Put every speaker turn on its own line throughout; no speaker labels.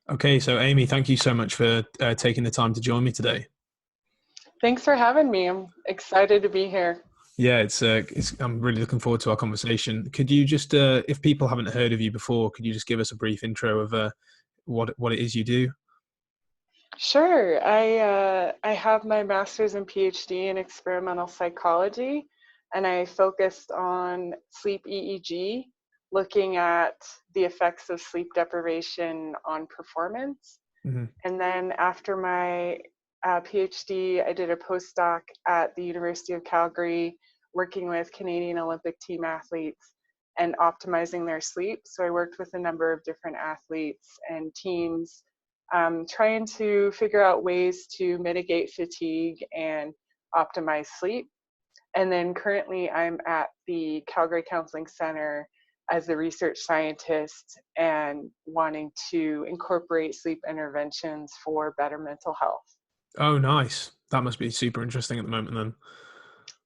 Okay, so Amy, thank you so much for taking the time to join me today.
Thanks for having me. I'm excited to be here.
Yeah, I'm really looking forward to our conversation. Could you just, if people haven't heard of you before, could you just give us a brief intro of what it is you do?
Sure. I have my master's and PhD in experimental psychology, and I focused on sleep EEG, looking at the effects of sleep deprivation on performance.
Hmm.
And then after my PhD, I did a postdoc at the University of Calgary, working with Canadian Olympic team athletes and optimizing their sleep. So I worked with a number of different athletes and teams, trying to figure out ways to mitigate fatigue and optimize sleep. And then currently I'm at the Calgary Counseling Center as a research scientist and wanting to incorporate sleep interventions for better mental health.
Oh, nice. That must be super interesting at the moment then.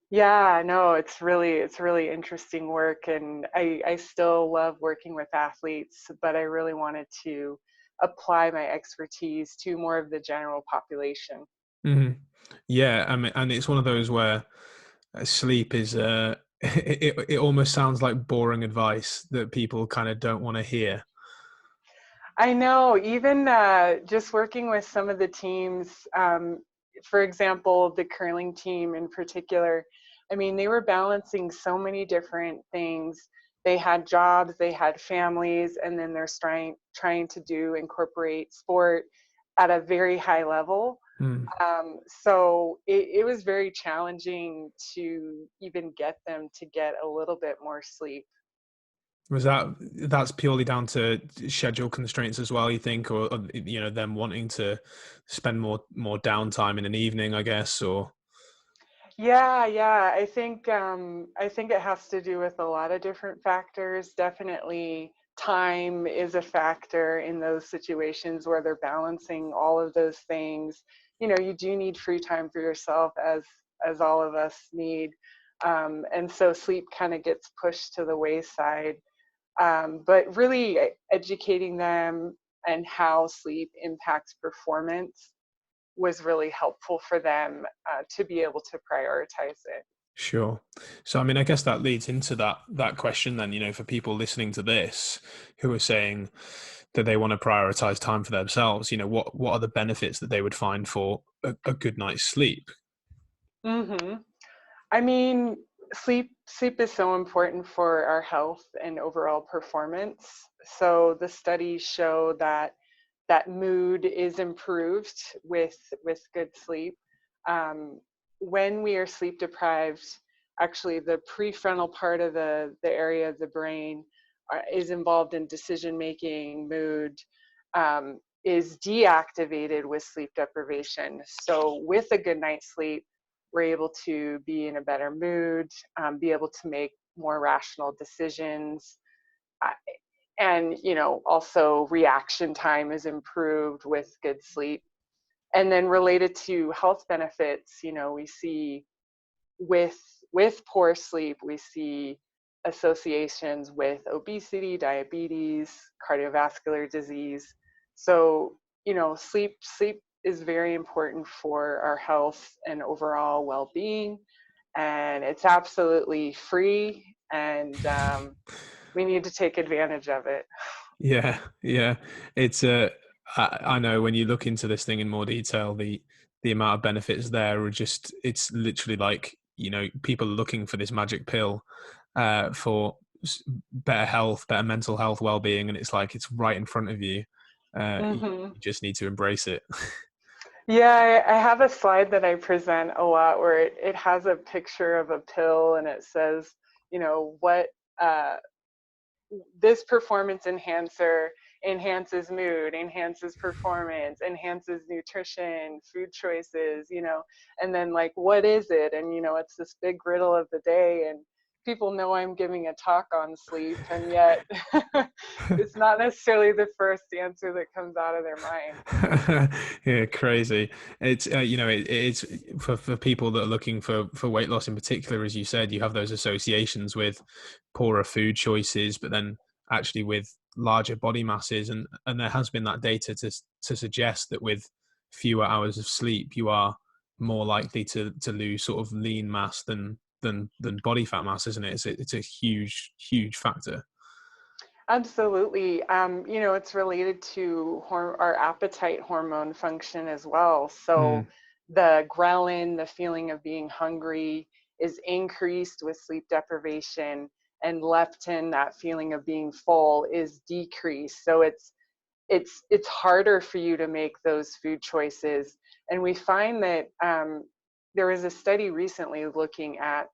Yeah, no, it's really interesting work, and I still love working with athletes, but I really wanted to apply my expertise to more of the general population.
Hmm. Yeah, I mean, and it's one of those where sleep is it almost sounds like boring advice that people kind of don't want to hear.
I know, even just working with some of the teams, for example, the curling team in particular, I mean, they were balancing so many different things. They had jobs, they had families, and then they're trying to incorporate sport at a very high level.
Hmm.
So it was very challenging to even get them to get a little bit more sleep.
Was that's purely down to schedule constraints as well, you think, or them wanting to spend more downtime in an evening, I guess, or
Yeah, yeah. I think it has to do with a lot of different factors. Definitely time is a factor in those situations where they're balancing all of those things. You know, you do need free time for yourself as all of us need. And so sleep kind of gets pushed to the wayside. But really educating them and how sleep impacts performance was really helpful for them to be able to prioritize it.
sure. So I mean, I guess that leads into that question then, for people listening to this who are saying that they want to prioritize time for themselves, what are the benefits that they would find for a good night's sleep?
hmm I mean, sleep is so important for our health and overall performance. So the studies show that mood is improved with good sleep. Um, when we are sleep deprived, actually the prefrontal part of the area of the brain is involved in decision making, mood, is deactivated with sleep deprivation. So with a good night's sleep, we're able to be in a better mood, be able to make more rational decisions, uh, and also reaction time is improved with good sleep. And then related to health benefits, we see with poor sleep, we see associations with obesity, diabetes, cardiovascular disease. So sleep is very important for our health and overall well-being, and it's absolutely free, and we need to take advantage of it.
Yeah, yeah. It's I know when you look into this thing in more detail, the amount of benefits there are just it's literally like, people are looking for this magic pill for better health, better mental health, well-being, and it's like it's right in front of you.
hmm
You just need to embrace it.
Yeah, I have a slide that I present a lot where it has a picture of a pill and it says, what uh, this performance enhancer enhances mood, enhances performance, enhances nutrition, food choices, and then like, what is it? And, it's this big riddle of the day. And people know I'm giving a talk on sleep, and yet it's not necessarily the first answer that comes out of their mind.
Yeah, crazy. It's it's for people that are looking for weight loss in particular, as you said, you have those associations with poorer food choices, but then actually with larger body masses, and there has been that data to suggest that with fewer hours of sleep, you are more likely to lose sort of lean mass than body fat mass, isn't it? It's a huge factor.
Absolutely. It's related to our appetite hormone function as well. So
Mm,
the ghrelin, the feeling of being hungry, is increased with sleep deprivation, and leptin, that feeling of being full, is decreased. So it's harder for you to make those food choices. And we find that there was a study recently looking at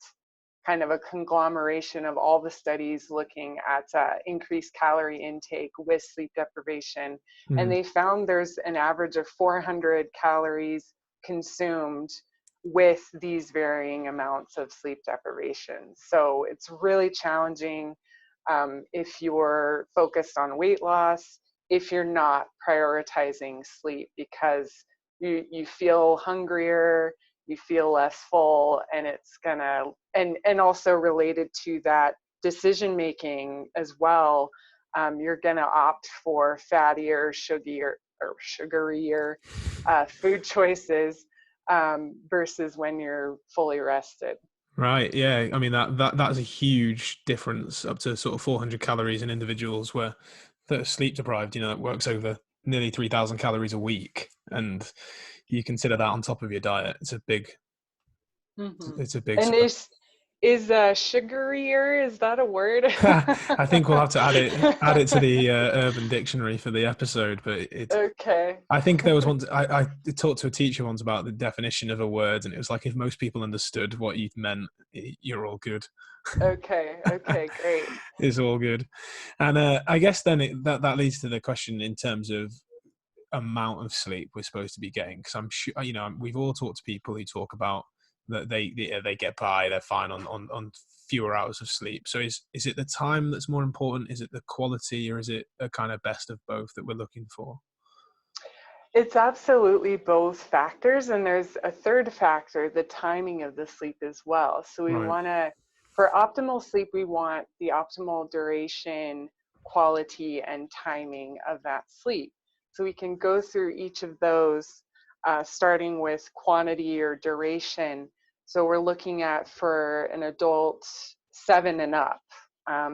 kind of a conglomeration of all the studies looking at increased calorie intake with sleep deprivation. And
mm,
they found there's an average of 400 calories consumed with these varying amounts of sleep deprivation. So it's really challenging if you're focused on weight loss, if you're not prioritizing sleep, because you feel hungrier, you feel less full, and it's gonna, and also related to that decision making as well, you're gonna opt for fattier, sugarier food choices versus when you're fully rested.
right. Yeah. I mean that's a huge difference, up to sort of 400 calories in individuals where that are sleep deprived. That works over nearly 3,000 calories a week, and you consider that on top of your diet.
Hmm.
It's a big
And
sort of.
is sugarier, is that a word?
I think we'll have to add it to the Urban Dictionary for the episode. But
Okay.
I think there was once I talked to a teacher once about the definition of a word, and it was like, if most people understood what you meant, you're all good.
Okay. Okay, great.
It's all good. And I guess then that leads to the question in terms of amount of sleep we're supposed to be getting, because I'm sure we've all talked to people who talk about that they get by, they're fine on fewer hours of sleep. So is it the time that's more important? Is it the quality, or is it a kind of best of both that we're looking for?
It's absolutely both factors, and there's a third factor, the timing of the sleep as well. So we
Right.
want to, for optimal sleep, we want the optimal duration, quality, and timing of that sleep. So we can go through each of those, starting with quantity or duration. So we're looking at, for an adult, 7 and up.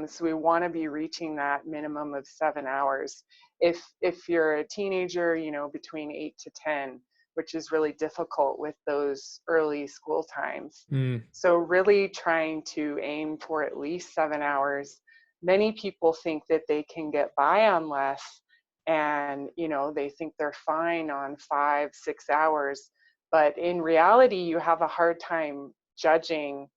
So we want to be reaching that minimum of 7 hours. If you're a teenager, between 8 to 10, which is really difficult with those early school times.
Mm,
So really trying to aim for at least 7 hours. Many people think that they can get by on less, and they think they're fine on 5, 6 hours. But in reality, you have a hard time judging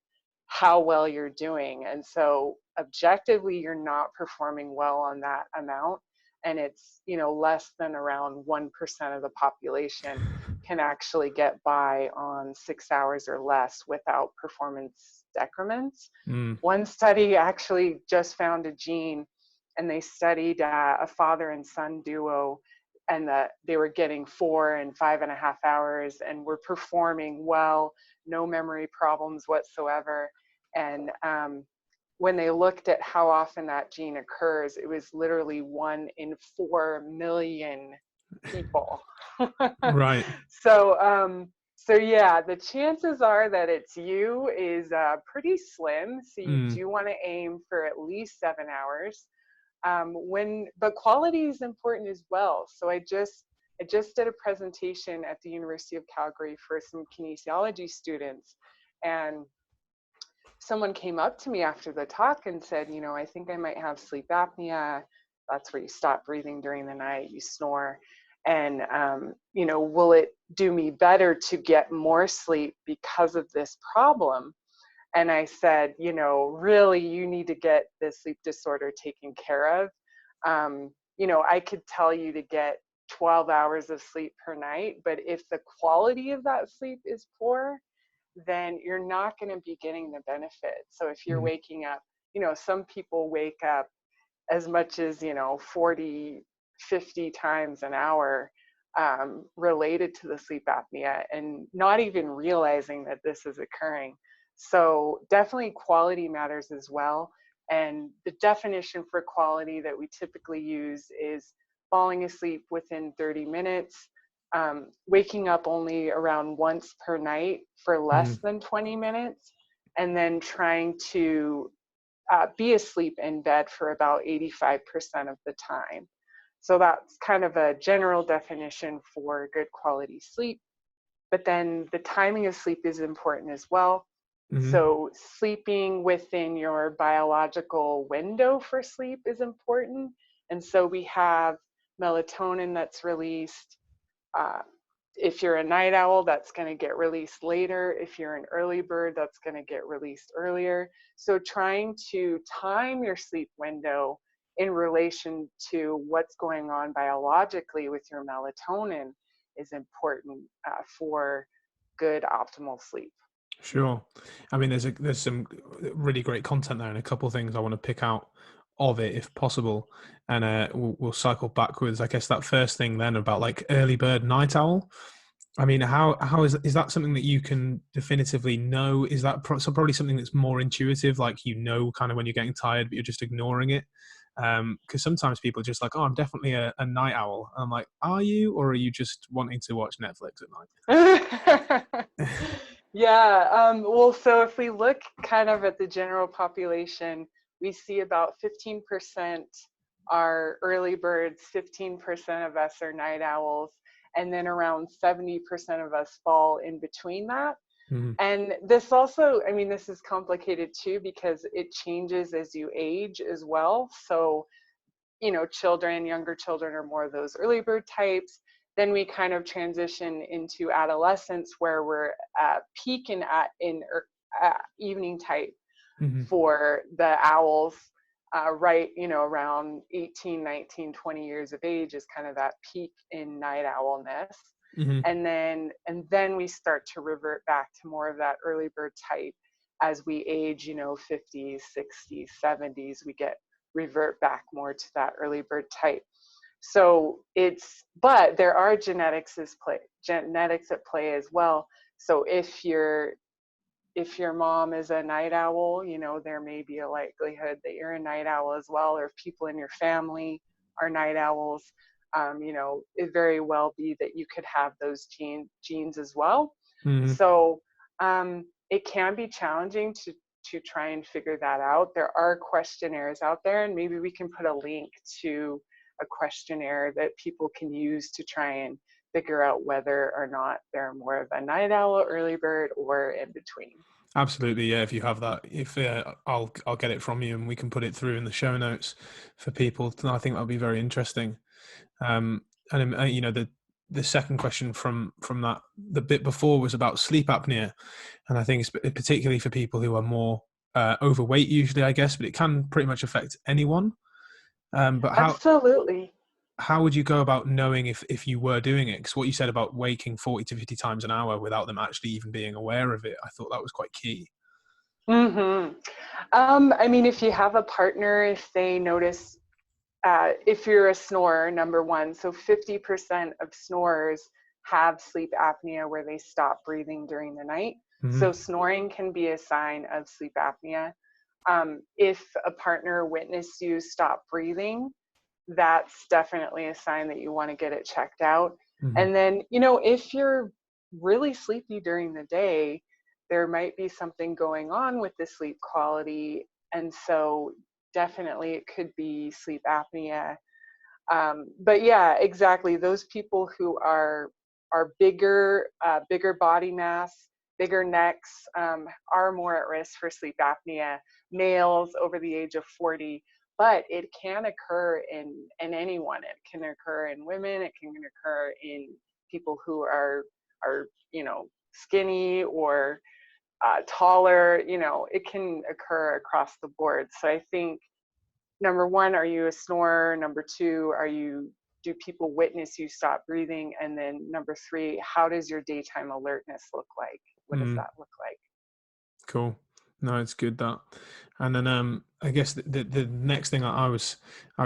how well you're doing. And so objectively, you're not performing well on that amount. And it's, less than around 1% of the population can actually get by on 6 hours or less without performance decrements.
mm,
One study actually just found a gene, and they studied a father and son duo, and that they were getting 4 and 5.5 hours and were performing well, no memory problems whatsoever. And when they looked at how often that gene occurs, it was literally 1 in 4 million people.
right.
So yeah, the chances are that it's you is pretty slim. So you
Mm,
do want to aim for at least 7 hours. But quality is important as well. So I just did a presentation at the University of Calgary for some kinesiology students, and someone came up to me after the talk and said, I think I might have sleep apnea. That's where you stop breathing during the night, you snore. And, will it do me better to get more sleep because of this problem? And I said, really, you need to get this sleep disorder taken care of. I could tell you to get 12 hours of sleep per night, but if the quality of that sleep is poor, then you're not going to be getting the benefit. So if you're
mm,
waking up, some people wake up as much as, 40, 50 times an hour, related to the sleep apnea, and not even realizing that this is occurring. So definitely quality matters as well. And the definition for quality that we typically use is falling asleep within 30 minutes, waking up only around once per night for less
Mm,
than 20 minutes, and then trying to be asleep in bed for about 85% of the time. So that's kind of a general definition for good quality sleep. But then the timing of sleep is important as well.
mm,
So sleeping within your biological window for sleep is important. And so we have melatonin that's released. Uh, if you're a night owl, that's going to get released later. If you're an early bird, that's going to get released earlier. So trying to time your sleep window in relation to what's going on biologically with your melatonin is important for good optimal sleep.
sure. I mean, there's some really great content there, and a couple of things I want to pick out of it if possible, and we'll cycle backwards. I guess that first thing then about like early bird, night owl. I mean, how is that something that you can definitively know? Is that so probably something that's more intuitive, like kind of when you're getting tired, but you're just ignoring it? Because sometimes people are just like, oh, I'm definitely a night owl. And I'm like, are you, or are you just wanting to watch Netflix at night?
Yeah, well, so if we look kind of at the general population, we see about 15% are early birds, 15% of us are night owls, and then around 70% of us fall in between that.
Mhm,
And this also, I mean, this is complicated too because it changes as you age as well. So children, younger children are more of those early bird types. Then we kind of transition into adolescence where we're peaking evening type
mhm,
for the owls, right, around 18, 19, 20 years of age is kind of that peak in night owlness.
mhm,
And then we start to revert back to more of that early bird type as we age, 50s, 60s, 70s, we get revert back more to that early bird type. So but there are genetics at play as well. So if your mom is a night owl, there may be a likelihood that you're a night owl as well, or if people in your family are night owls, it very well be that you could have those genes as well.
mhm.
So it can be challenging to try and figure that out. There are questionnaires out there, and maybe we can put a link to a questionnaire that people can use to try and figure out whether or not they're more of a night owl, early bird, or in between.
Absolutely, yeah. If you have that, if I'll get it from you, and we can put it through in the show notes for people. I think that'll be very interesting. And the second question from that the bit before was about sleep apnea, and I think it's particularly for people who are more overweight usually, I guess, but it can pretty much affect anyone. But
Absolutely.
how would you go about knowing if you were doing it? Because what you said about waking 40 to 50 times an hour without them actually even being aware of it, I thought that was quite key.
Hmm. I mean, if you have a partner, if they notice, if you're a snorer, number one, so 50% of snorers have sleep apnea where they stop breathing during the night.
Hmm.
So snoring can be a sign of sleep apnea. If a partner witnessed you stop breathing, that's definitely a sign that you want to get it checked out.
Hmm.
And then, if you're really sleepy during the day, there might be something going on with the sleep quality. And so, definitely, it could be sleep apnea. But yeah, exactly. Those people who are bigger body mass, bigger necks, are more at risk for sleep apnea. Males over the age of 40, but it can occur in anyone. It can occur in women. It can occur in people who are skinny or taller. It can occur across the board. So I think number one, are you a snorer? Number two, do people witness you stop breathing? And then number three, how does your daytime alertness look like? What does
Mm,
that look like?
cool. No, it's good that. And then I guess the next thing I was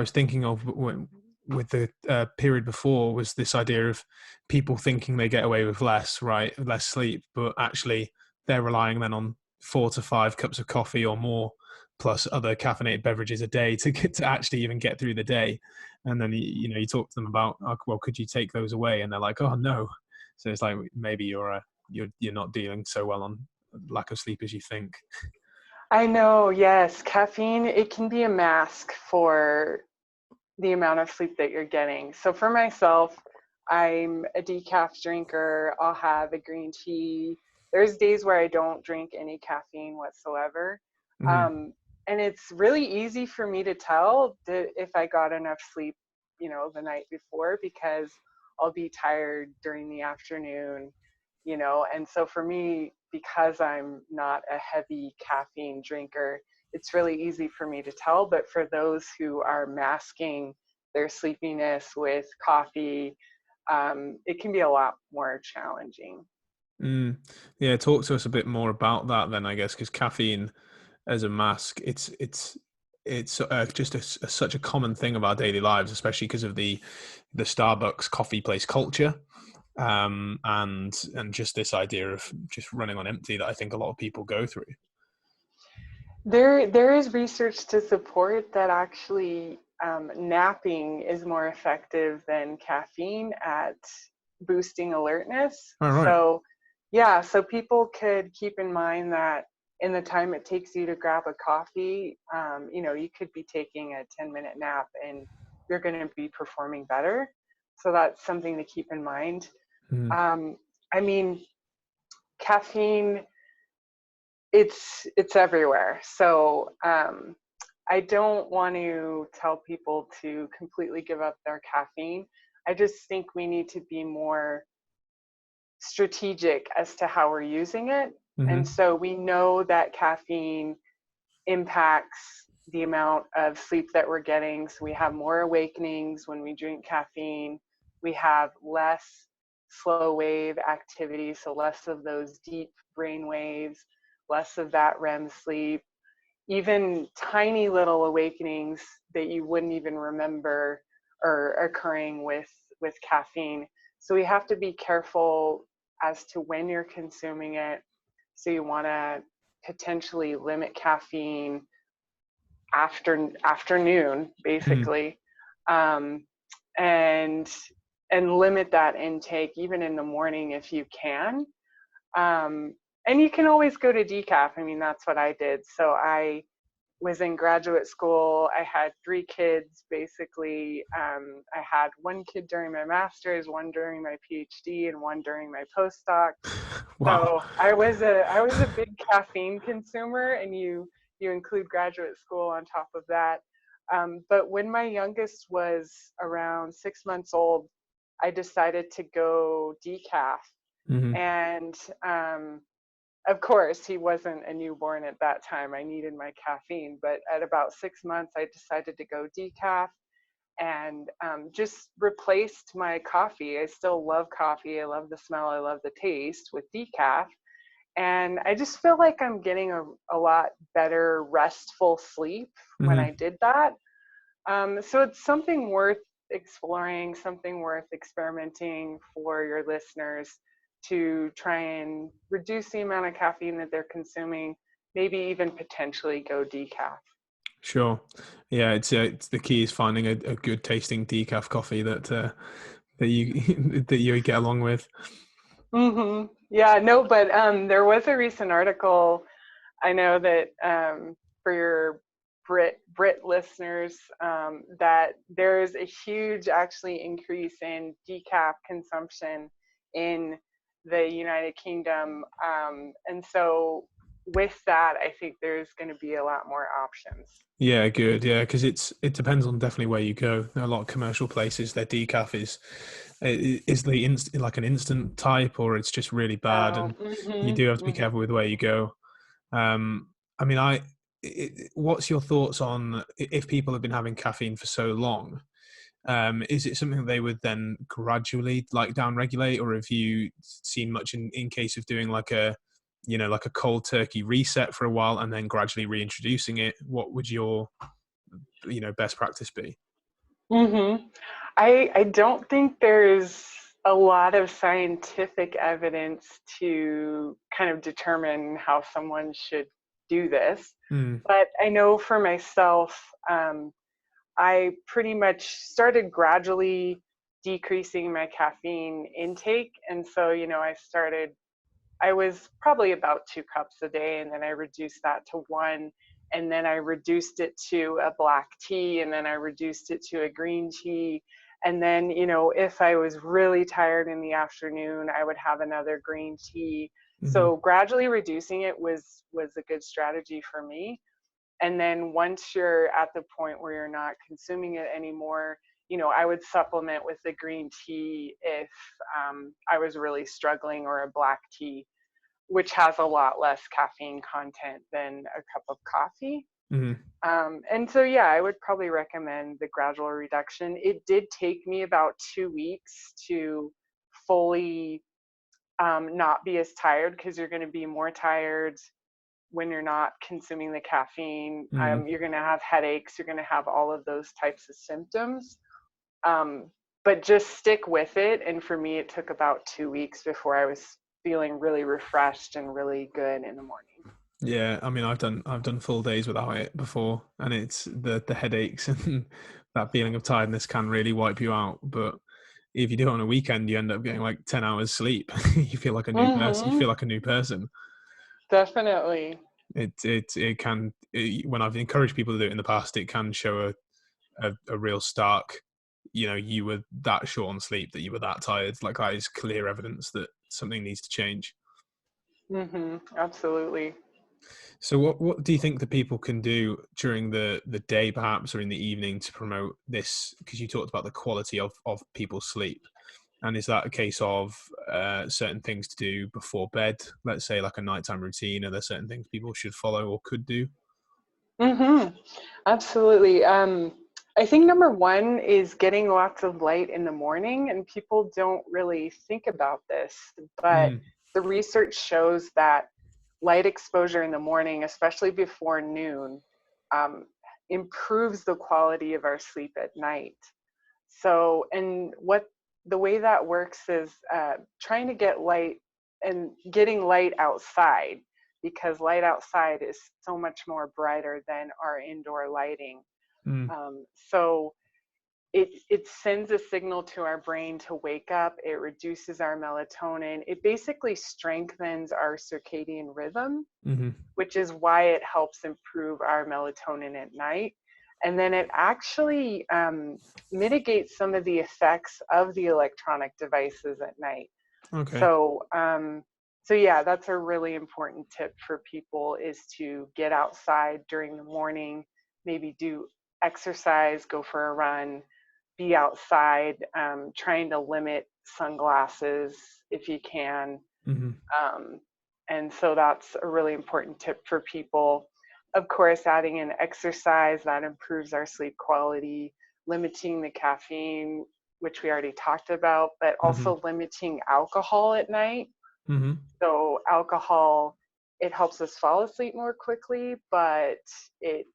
thinking of with the period before was this idea of people thinking they get away with less, right? Less sleep, but actually they're relying then on 4 to 5 cups of coffee or more plus other caffeinated beverages a day to get to actually even get through the day. And then you talk to them about, oh, well, could you take those away? And they're like, oh no. So it's like maybe you're not dealing so well on lack of sleep as you think.
I know, yes, caffeine, it can be a mask for the amount of sleep that you're getting. So for myself, I'm a decaf drinker. I'll have a green tea. There's days where I don't drink any caffeine whatsoever.
Mm-hmm.
Um, and it's really easy for me to tell that if I got enough sleep, the night before, because I'll be tired during the afternoon, and so for me, because I'm not a heavy caffeine drinker, it's really easy for me to tell. But for those who are masking their sleepiness with coffee, it can be a lot more challenging.
Mm. Yeah, talk to us a bit more about that then, I guess, because caffeine as a mask, it's just such a common thing of our daily lives, especially because of the Starbucks coffee place culture, and just this idea of just running on empty that I think a lot of people go through.
There is research to support that actually napping is more effective than caffeine at boosting alertness.
All right.
So, yeah, so people could keep in mind that in the time it takes you to grab a coffee, you could be taking a 10-minute nap and you're going to be performing better. So that's something to keep in mind.
Mm.
Um, I mean, caffeine, it's everywhere. So I don't want to tell people to completely give up their caffeine. I just think we need to be more strategic as to how we're using it. And
Mm-hmm.
so we know that caffeine impacts the amount of sleep that we're getting. So we have more awakenings when we drink caffeine. We have less slow wave activity, so less of those deep brain waves, less of that REM sleep, even tiny little awakenings that you wouldn't even remember are occurring with caffeine. So we have to be careful as to when you're consuming it. So you want to potentially limit caffeine afternoon,
Mm.
basically, um, and limit that intake even in the morning if you can. And you can always go to decaf. I mean, that's what I did. So I was in graduate school. I had 3 kids basically. I had 1 kid during my master's, 1 during my PhD, and 1 during my postdoc.
Wow.
So I was a big caffeine consumer, and you include graduate school on top of that. But when my youngest was around 6 months old, I decided to go decaf,
Mm-hmm.
and of course, he wasn't a newborn at that time. I needed my caffeine, but at about 6 months, I decided to go decaf and just replaced my coffee. I still love coffee. I love the smell. I love the taste with decaf. And I just feel like I'm getting a lot better restful sleep when I
Mm-hmm.
did that. So it's something worth exploring, something worth experimenting for your listeners to try and reduce the amount of caffeine that they're consuming, maybe even potentially go decaf.
Sure. Yeah, it's the key is finding a good tasting decaf coffee that you that you get along with.
Yeah, no, but there was a recent article. I know that for your Brit listeners, that there is a huge actually increase in decaf consumption in the United Kingdom, and so with that, I think there's going to be a lot more options.
Yeah, good. Yeah, because it depends on definitely where you go. A lot of commercial places, their decaf is like an instant type, or it's just really bad,
Oh,
and you do have to be
mm-hmm.
careful with where you go. I mean, what's your thoughts on if people have been having caffeine for so long? Is it something they would then gradually like down regulate, or have you seen much in case of doing like like a cold turkey reset for a while and then gradually reintroducing it? What would your best practice be?
Mm-hmm. I don't think there's a lot of scientific evidence to kind of determine how someone should do this.
Mm.
But I know for myself, I pretty much started gradually decreasing my caffeine intake. And so, I was probably about 2 cups a day, and then I reduced that to one. And then I reduced it to a black tea, and then I reduced it to a green tea. And then, if I was really tired in the afternoon, I would have another green tea.
Mm-hmm.
So gradually reducing it was a good strategy for me. And then once you're at the point where you're not consuming it anymore, I would supplement with the green tea if I was really struggling, or a black tea, which has a lot less caffeine content than a cup of coffee.
Mm-hmm.
And so, yeah, I would probably recommend the gradual reduction. It did take me about 2 weeks to fully not be as tired, because you're going to be more tired when you're not consuming the caffeine.
Mm.
You're going to have headaches, you're going to have all of those types of symptoms. Um, but just stick with it. And for me, it took about 2 weeks before I was feeling really refreshed and really good in the morning.
Yeah, I mean, I've done full days without it before, and it's the headaches and that feeling of tiredness can really wipe you out. But if you do it on a weekend, you end up getting like 10 hours sleep. You feel like a new person. You
Mm-hmm.
feel like a new person.
Definitely.
It can when I've encouraged people to do it in the past, it can show a real stark. You were that short on sleep, that you were that tired. Like, that is clear evidence that something needs to change.
Mm-hmm. Absolutely.
So what do you think that people can do during the day, perhaps, or in the evening, to promote this? Because you talked about the quality of people's sleep. And is that a case of certain things to do before bed? Let's say like a nighttime routine. Are there certain things people should follow or could do?
Mm-hmm. Absolutely. I think number one is getting lots of light in the morning, and people don't really think about this, but
Mm,
the research shows that light exposure in the morning, especially before noon, um, improves the quality of our sleep at night. So, and what the way that works is trying to get light and getting light outside, because light outside is so much more brighter than our indoor lighting.
mm,
So it sends a signal to our brain to wake up. It reduces our melatonin. It basically strengthens our circadian rhythm,
mm-hmm.
which is why it helps improve our melatonin at night. And then it actually mitigates some of the effects of the electronic devices at night.
Okay.
So yeah, that's a really important tip for people, is to get outside during the morning, maybe do exercise, go for a run, be outside, trying to limit sunglasses if you can.
Mm-hmm.
Um, and so that's a really important tip for people. Of course, adding in exercise, that improves our sleep quality, limiting the caffeine, which we already talked about, but
Mm-hmm.
also limiting alcohol at night.
Mm-hmm.
So alcohol, it helps us fall asleep more quickly, but it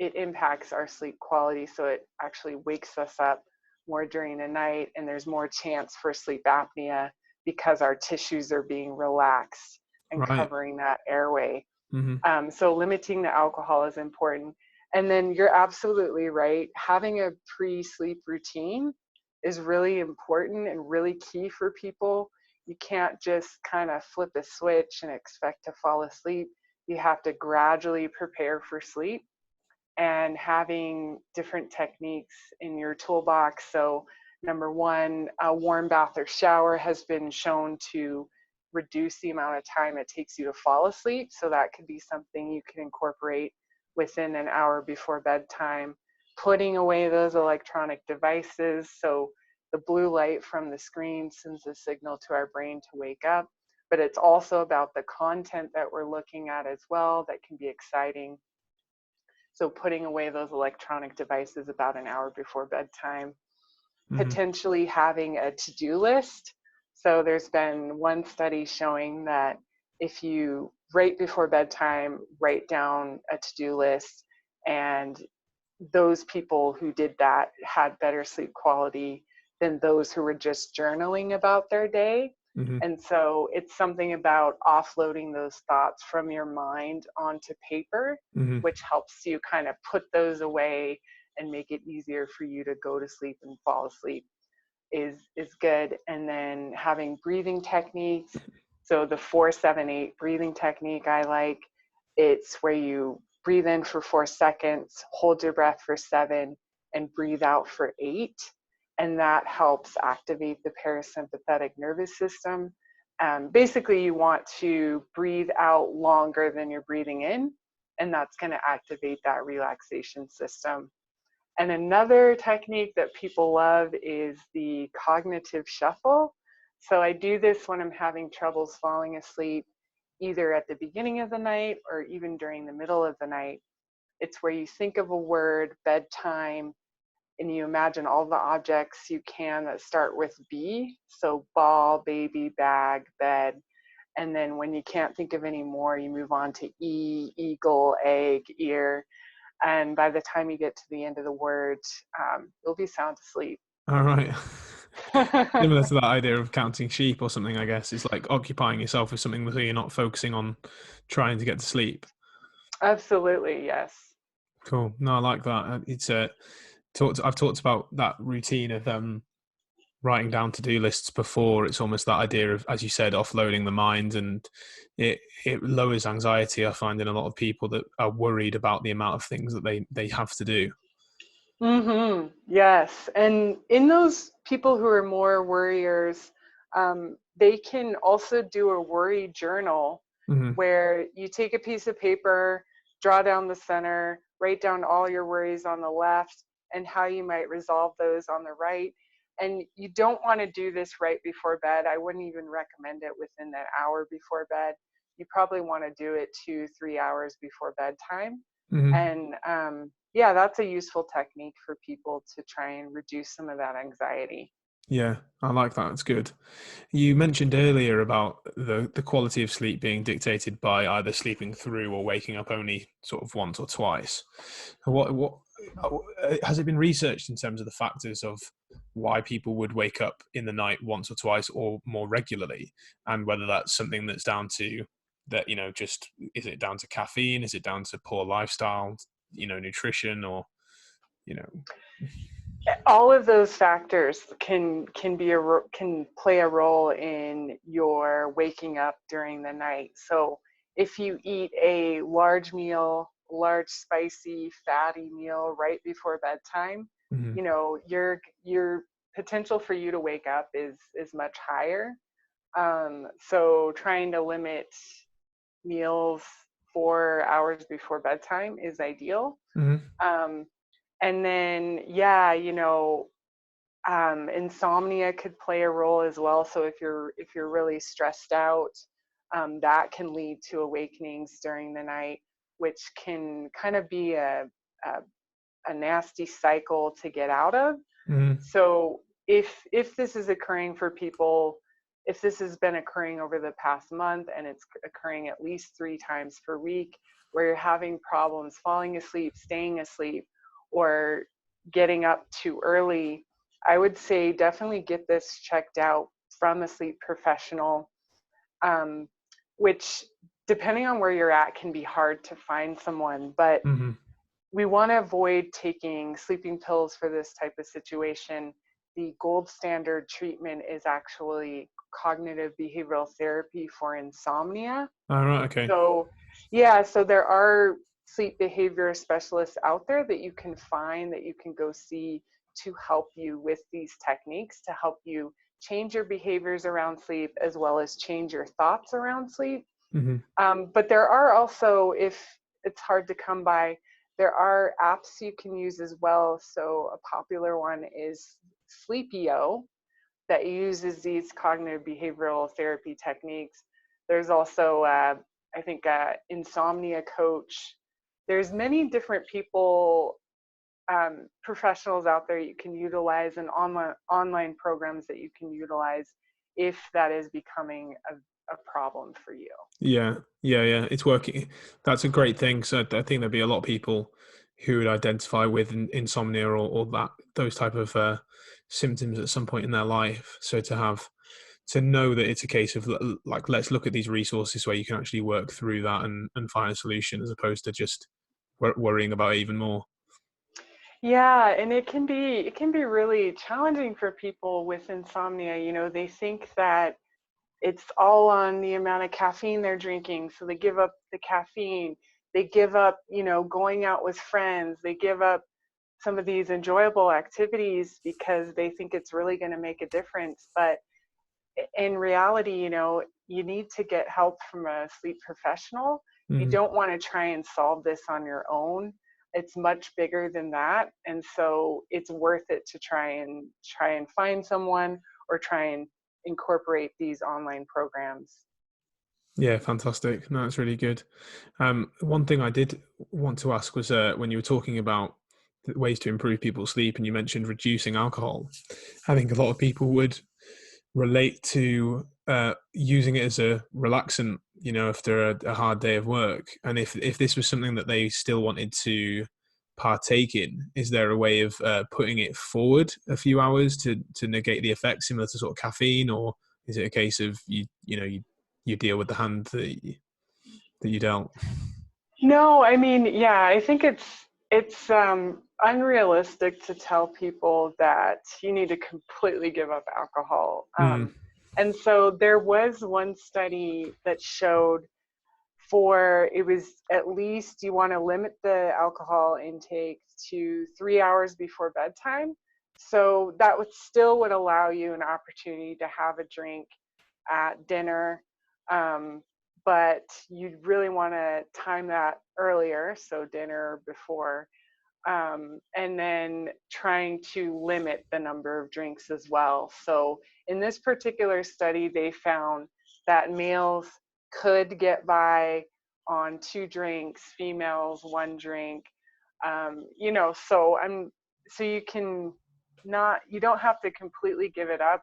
it impacts our sleep quality. So it actually wakes us up more during the night, and there's more chance for sleep apnea because our tissues are being relaxed and
Right.
covering that airway.
Mm-hmm.
So limiting the alcohol is important. And then you're absolutely right. Having a pre-sleep routine is really important and really key for people. You can't just kind of flip a switch and expect to fall asleep. You have to gradually prepare for sleep, and having different techniques in your toolbox. So, number one, a warm bath or shower has been shown to reduce the amount of time it takes you to fall asleep. So, that could be something you can incorporate within an hour before bedtime. Putting away those electronic devices. So, the blue light from the screen sends a signal to our brain to wake up. But it's also about the content that we're looking at as well that can be exciting. So putting away those electronic devices about an hour before bedtime,
Mm-hmm.
potentially having a to-do list. So there's been one study showing that if you, right before bedtime, write down a to-do list, and those people who did that had better sleep quality than those who were just journaling about their day.
Hmm.
And so it's something about offloading those thoughts from your mind onto paper,
Hmm.
which helps you kind of put those away and make it easier for you to go to sleep and fall asleep is good. And then having breathing techniques. So the 4-7-8 breathing technique I like. It's where you breathe in for 4 seconds, hold your breath for 7, and breathe out for 8. And that helps activate the parasympathetic nervous system. Basically, you want to breathe out longer than you're breathing in, and that's going to activate that relaxation system. And another technique that people love is the cognitive shuffle. So I do this when I'm having troubles falling asleep, either at the beginning of the night or even during the middle of the night. It's where you think of a word, bedtime, and you imagine all the objects you can that start with B. So ball, baby, bag, bed. And then when you can't think of any more, you move on to E, eagle, egg, ear. And by the time you get to the end of the word, you'll be sound asleep.
All right. Similar to that idea of counting sheep or something, I guess. It's like occupying yourself with something so you're not focusing on trying to get to sleep.
Absolutely, yes.
Cool. No, I like that. It's I've talked about that routine of writing down to-do lists before. It's almost that idea of, as you said, offloading the mind, and it lowers anxiety. I find in a lot of people that are worried about the amount of things that they have to do.
Yes. And in those people who are more worriers, they can also do a worry journal
Hmm.
where you take a piece of paper, draw down the center, write down all your worries on the left and how you might resolve those on the right. And you don't want to do this right before bed. I wouldn't even recommend it within that hour before bed. You probably want to do it 2-3 hours before bedtime.
Hmm.
And yeah, that's a useful technique for people to try and reduce some of that anxiety.
Yeah, I like that. It's good. You mentioned earlier about the quality of sleep being dictated by either sleeping through or waking up only sort of once or twice. What has it been researched in terms of the factors of why people would wake up in the night once or twice or more regularly, and whether that's something that's down to that, just is it down to caffeine? Is it down to poor lifestyle, nutrition, or you know?
All of those factors can play a role in your waking up during the night. So if you eat a large meal, large spicy fatty meal right before bedtime,
Mhm.
your potential for you to wake up is much higher. So trying to limit meals 4 hours before bedtime is ideal.
Mhm.
Um, and then, yeah, insomnia could play a role as well. So if you're really stressed out, that can lead to awakenings during the night, which can kind of be a, a nasty cycle to get out of.
Mhm.
So if this is occurring for people, if this has been occurring over the past month and it's occurring at least 3 times per week, where you're having problems falling asleep, staying asleep, or getting up too early, I would say definitely get this checked out from a sleep professional, um, which depending on where you're at can be hard to find someone, but
Mhm.
we want to avoid taking sleeping pills for this type of situation. The gold standard treatment is actually cognitive behavioral therapy for insomnia.
All right. Okay.
So, yeah, so there are sleep behavior specialists out there that you can find, that you can go see, to help you with these techniques, to help you change your behaviors around sleep as well as change your thoughts around sleep.
Mhm.
But there are also, if it's hard to come by, there are apps you can use as well. So a popular one is Sleepio, that uses these cognitive behavioral therapy techniques. There's also, I think, Insomnia Coach. There's many different people, professionals out there you can utilize, and online programs that you can utilize if that is becoming a problem for you.
Yeah, yeah. It's working. That's a great thing. So I think there'd be a lot of people who would identify with insomnia or that those type of symptoms at some point in their life. So to know that it's a case of like, let's look at these resources where you can actually work through that and find a solution, as opposed to just worrying about it even more.
Yeah, and it can be really challenging for people with insomnia. They think that it's all on the amount of caffeine they're drinking, so they give up the caffeine. They give up, going out with friends. They give up some of these enjoyable activities because they think it's really going to make a difference. But in reality, you need to get help from a sleep professional. You
Mm-hmm.
don't want to try and solve this on your own. It's much bigger than that. And so it's worth it to try and find someone, or try and incorporate these online programs.
Yeah, fantastic. No, that's really good. One thing I did want to ask was, when you were talking about ways to improve people's sleep, and you mentioned reducing alcohol. I think a lot of people would relate to using it as a relaxant, after a hard day of work. And if this was something that they still wanted to partake in, is there a way of putting it forward a few hours to negate the effects, similar to sort of caffeine, or is it a case of you deal with the hand that you dealt?
No, I mean, yeah, I think it's unrealistic to tell people that you need to completely give up alcohol.
Mm,
And so there was one study that showed, it was at least you want to limit the alcohol intake to 3 hours before bedtime. So that would allow you an opportunity to have a drink at dinner. Um, but you'd really want to time that earlier, so dinner before, and then trying to limit the number of drinks as well. So in this particular study, they found that males could get by on 2 drinks, females 1 drink. So you don't have to completely give it up.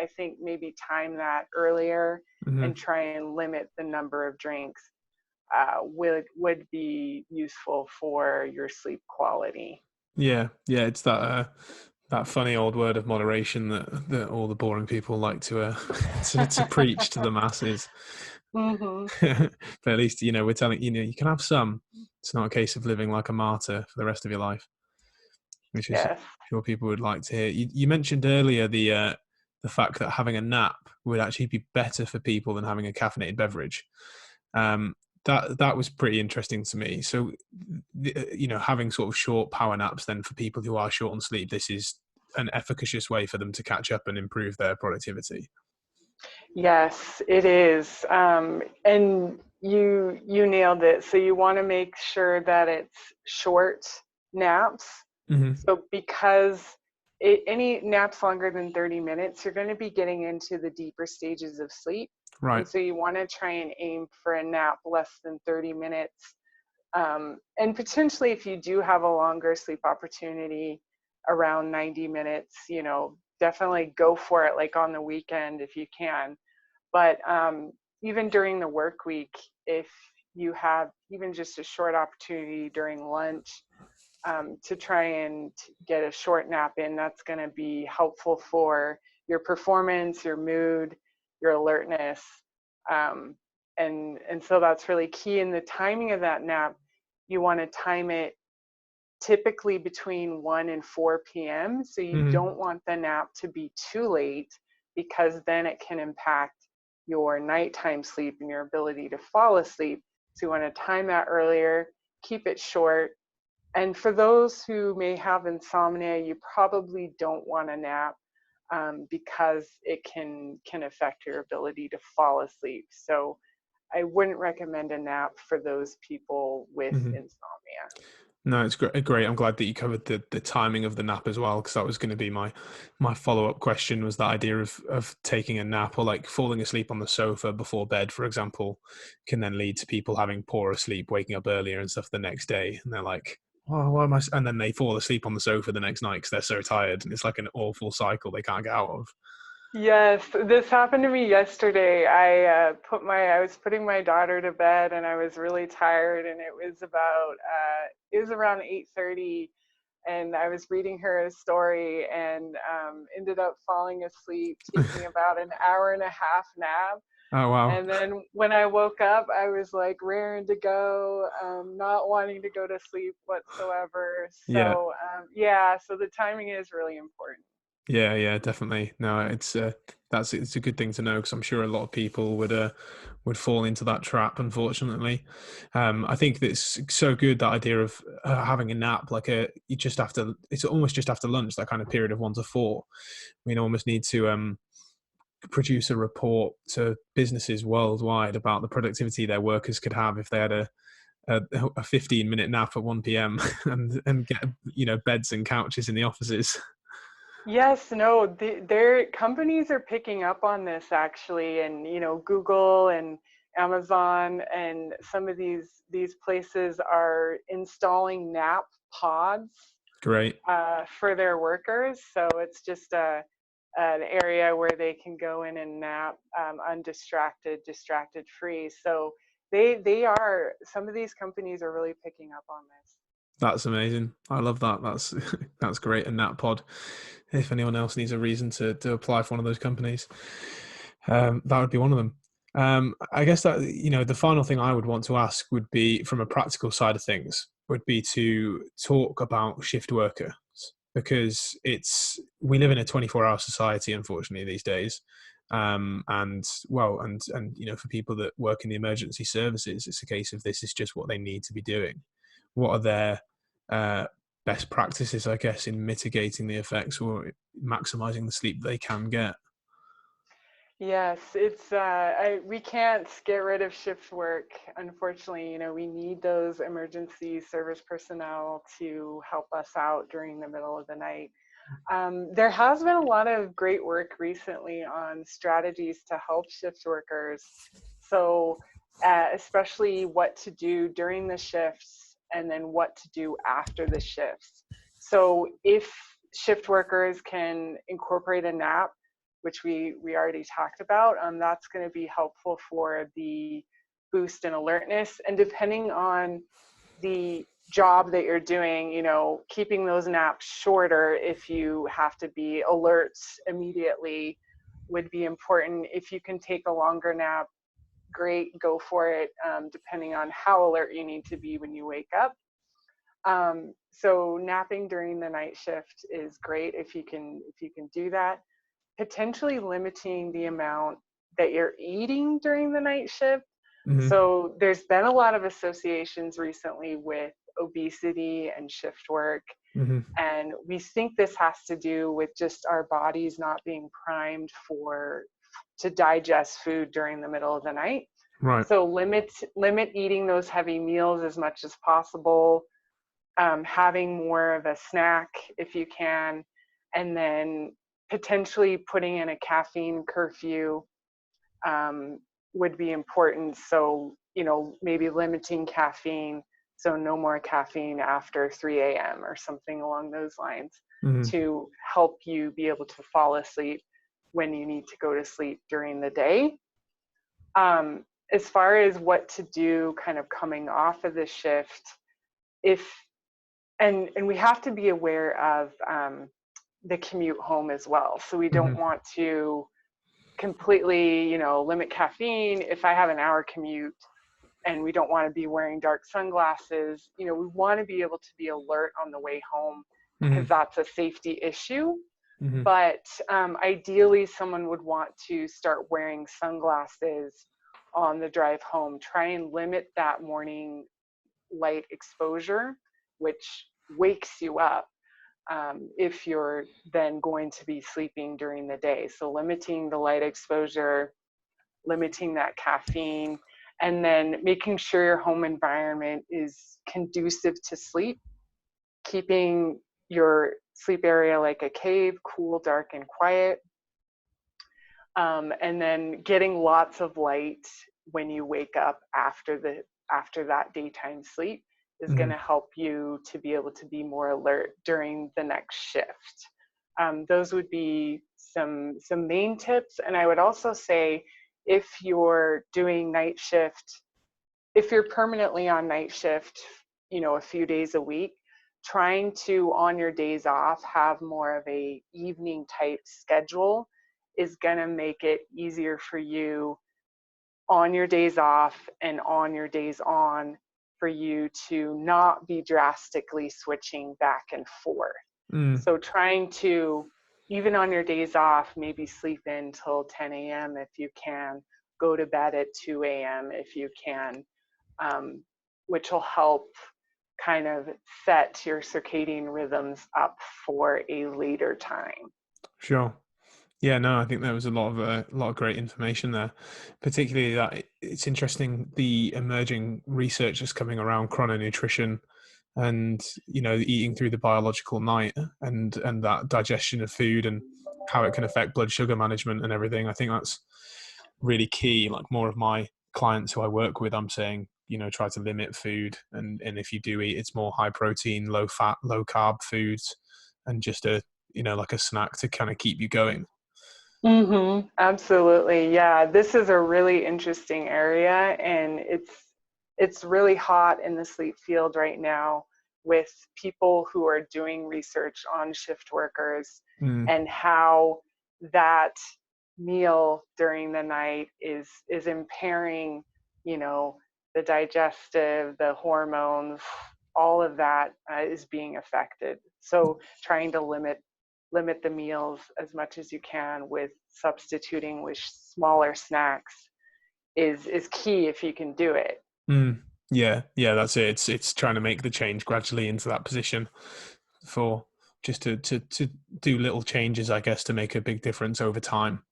I think maybe time that earlier
hmm
and try and limit the number of drinks would be useful for your sleep quality.
Yeah, yeah, it's that funny old word of moderation that all the boring people like to to preach to the masses.
Hmm.
But at least we're telling you can have some. It's not a case of living like a martyr for the rest of your life, which is
Yes.
sure people would like to hear. You mentioned earlier the fact that having a nap would actually be better for people than having a caffeinated beverage. Um, that was pretty interesting to me. So, having sort of short power naps, then for people who are short on sleep, this is an efficacious way for them to catch up and improve their productivity.
Yes, it is. And you nailed it. So you want to make sure that it's short naps.
Hmm.
So because any naps longer than 30 minutes, you're going to be getting into the deeper stages of sleep. And
Right.
so you want to try and aim for a nap less than 30 minutes. And potentially, if you do have a longer sleep opportunity around 90 minutes, definitely go for it, like on the weekend if you can. But even during the work week, if you have even just a short opportunity during lunch, to try and get a short nap in, that's going to be helpful for your performance, your mood, your alertness. Um, and so that's really key. In the timing of that nap, you want to time it typically between 1 and 4 p.m. So you
Hmm.
don't want the nap to be too late, because then it can impact your nighttime sleep and your ability to fall asleep. So you want to time that earlier, keep it short. And for those who may have insomnia, you probably don't want to nap, because it can affect your ability to fall asleep. So I wouldn't recommend a nap for those people with
Hmm.
insomnia.
No, it's great. Great. I'm glad that you covered the timing of the nap as well, because that was going to be my follow up question. Was that idea of taking a nap, or like falling asleep on the sofa before bed, for example, can then lead to people having poorer sleep, waking up earlier and stuff the next day, and they're like, "Oh, why am I?" And then they fall asleep on the sofa the next night because they're so tired, and it's like an awful cycle they can't get out of.
Yes, this happened to me yesterday. I was putting my daughter to bed, and I was really tired, and it was around 8:30, and I was reading her a story and ended up falling asleep, taking about an hour and a half nap.
Oh wow.
And then when I woke up, I was like raring to go, not wanting to go to sleep whatsoever.
Yeah.
So yeah, so the timing is really important.
Yeah, yeah, definitely. No, it's a good thing to know because I'm sure a lot of people would fall into that trap. Unfortunately, I think that it's so good, that idea of having a nap, like you just after, it's almost just after lunch, that kind of period of 1 to 4. We almost need to produce a report to businesses worldwide about the productivity their workers could have if they had a 15-minute nap at 1 p.m. and get beds and couches in the offices.
Yes, no, their companies are picking up on this actually, and Google and Amazon and some of these places are installing nap pods
Great.
for their workers. So it's just an area where they can go in and nap undistracted, distracted free. So they are, some of these companies are really picking up on this.
That's amazing. I love that. That's that's great. And that pod, if anyone else needs a reason to apply for one of those companies, that would be one of them. I guess that the final thing I would want to ask would be, from a practical side of things, would be to talk about shift workers, because we live in a 24-hour society, unfortunately, these days. And well, and for people that work in the emergency services, it's a case of this is just what they need to be doing. What are their uh, best practices, I guess, in mitigating the effects or maximizing the sleep they can get?
Yes, we can't get rid of shift work. Unfortunately, we need those emergency service personnel to help us out during the middle of the night. There has been a lot of great work recently on strategies to help shift workers. So, especially what to do during the shifts and then what to do after the shifts. So, if shift workers can incorporate a nap, which we already talked about, that's going to be helpful for the boost in alertness. And depending on the job that you're doing, keeping those naps shorter if you have to be alert immediately would be important. If you can take a longer nap, great, go for it, depending on how alert you need to be when you wake up. So napping during the night shift is great if you can do that. Potentially limiting the amount that you're eating during the night shift.
Hmm.
So there's been a lot of associations recently with obesity and shift work.
Hmm.
And we think this has to do with just our bodies not being primed to digest food during the middle of the night.
Right.
So limit eating those heavy meals as much as possible. Having more of a snack if you can, and then potentially putting in a caffeine curfew um, would be important. So, maybe limiting caffeine, so no more caffeine after 3 a.m. or something along those lines,
Hmm.
to help you be able to fall asleep when you need to go to sleep during the day. As far as what to do kind of coming off of the shift, if and we have to be aware of the commute home as well. So we don't
Hmm.
want to completely, limit caffeine. If I have an hour commute and we don't want to be wearing dark sunglasses, we want to be able to be alert on the way home because
Hmm.
that's a safety issue.
Hmm.
But ideally, someone would want to start wearing sunglasses on the drive home. Try and limit that morning light exposure, which wakes you up if you're then going to be sleeping during the day. So limiting the light exposure, limiting that caffeine, and then making sure your home environment is conducive to sleep, keeping your sleep area like a cave, cool, dark, and quiet. And then getting lots of light when you wake up after that daytime sleep is going
Hmm.
to help you to be able to be more alert during the next shift. Those would be some main tips. And I would also say, if you're doing night shift, if you're permanently on night shift, a few days a week, trying to, on your days off, have more of a evening type schedule is going to make it easier for you on your days off and on your days on, for you to not be drastically switching back and forth.
Mm,
So trying to, even on your days off, maybe sleep in till 10 a.m. if you can, go to bed at 2 a.m. if you can, um, which will help kind of set your circadian rhythms up for a later time.
sure. Yeah, no, I think there was a lot of great information there. Particularly that it's interesting the emerging research that's coming around chrononutrition and eating through the biological night and that digestion of food and how it can affect blood sugar management and everything. I think that's really key. Like more of my clients who I work with, I'm saying, try to limit food, and if you do eat, it's more high protein, low fat, low carb foods, and just a like a snack to kind of keep you going.
Absolutely. Yeah, this is a really interesting area, and it's really hot in the sleep field right now with people who are doing research on shift workers
Mm,
and how that meal during the night is impairing, you know, the digestive, the hormones, all of that is being affected. So trying to limit the meals as much as you can with substituting with smaller snacks is key if you can do it.
mm. Yeah, yeah, that's it. It's trying to make the change gradually into that position for just to do little changes, I guess, to make a big difference over time,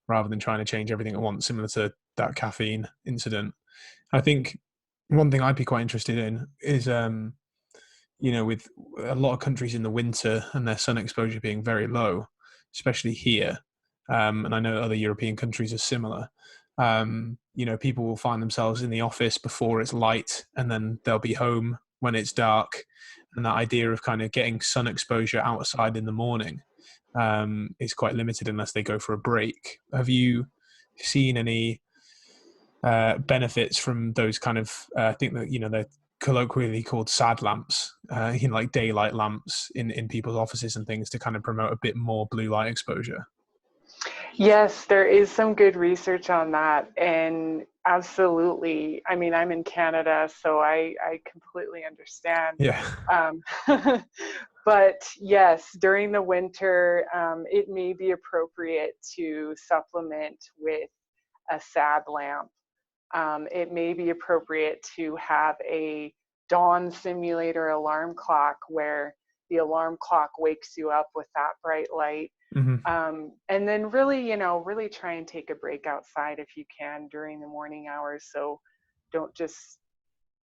rather than trying to change everything at once, similar to that caffeine incident. I think one thing I'd be quite interested in is, with a lot of countries in the winter and their sun exposure being very low, especially here, and I know other European countries are similar. People will find themselves in the office before it's light, and then they'll be home when it's dark. And that idea of kind of getting sun exposure outside in the morning is quite limited unless they go for a break. Have you seen any benefits from those kind of I think that they're colloquially called sad lamps, like daylight lamps in people's offices and things to kind of promote a bit more blue light exposure?
Yes, there is some good research on that. And absolutely, I mean, I'm in Canada, so I completely understand.
Yeah.
Um, but yes, during the winter, it may be appropriate to supplement with a sad lamp. It may be appropriate to have a dawn simulator alarm clock where the alarm clock wakes you up with that bright light.
Hmm.
And then really, really try and take a break outside if you can during the morning hours. So don't just,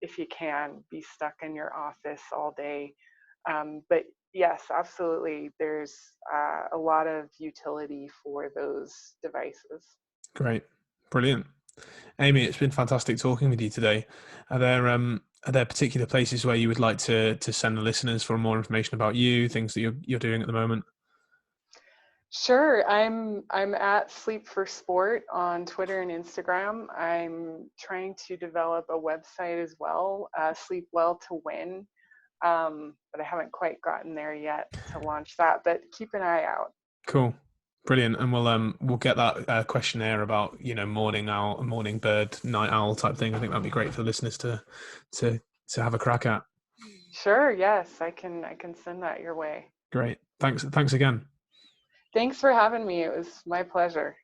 if you can, be stuck in your office all day. But yes, absolutely, there's a lot of utility for those devices.
Great. Brilliant. Amy, it's been fantastic talking with you today. Are there particular places where you would like to send the listeners for more information about you, things that you're doing at the moment?
Sure, I'm at Sleep for Sport on Twitter and Instagram. I'm trying to develop a website as well, Sleep Well to Win, but I haven't quite gotten there yet to launch that. But keep an eye out.
Cool. Brilliant. And we'll get that questionnaire about, morning owl, morning bird, night owl type thing. I think that'd be great for the listeners to to have a crack at.
Sure, yes, I can send that your way.
Great. Thanks again.
Thanks for having me. It was my pleasure.